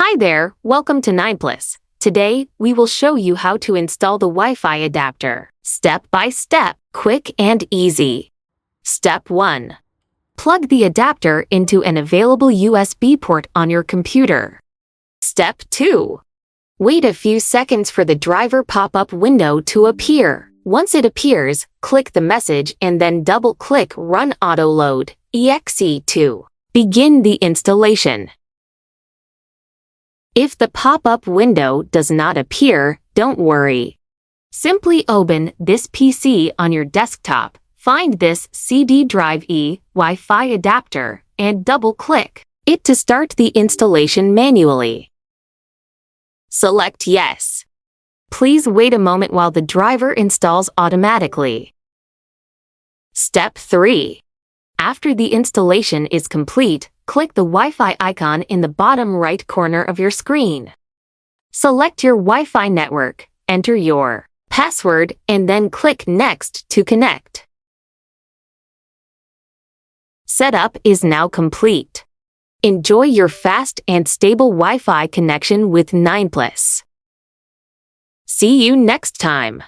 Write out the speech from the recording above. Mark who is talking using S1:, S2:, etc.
S1: Hi there, welcome to Nineplus. Today, we will show you how to install the Wi-Fi adapter. Step by step, quick and easy. Step 1. Plug the adapter into an available USB port on your computer. Step 2. Wait a few seconds for the driver pop-up window to appear. Once it appears, click the message and then double-click Run Autoload, EXE to begin the installation. If the pop-up window does not appear, don't worry. Simply open this PC on your desktop, find this CD drive Wi-Fi adapter, and double-click it to start the installation manually. Select Yes. Please wait a moment while the driver installs automatically. Step 3. After the installation is complete, click the Wi-Fi icon in the bottom right corner of your screen. Select your Wi-Fi network, enter your password, and then click Next to connect. Setup is now complete. Enjoy your fast and stable Wi-Fi connection with Nineplus. See you next time.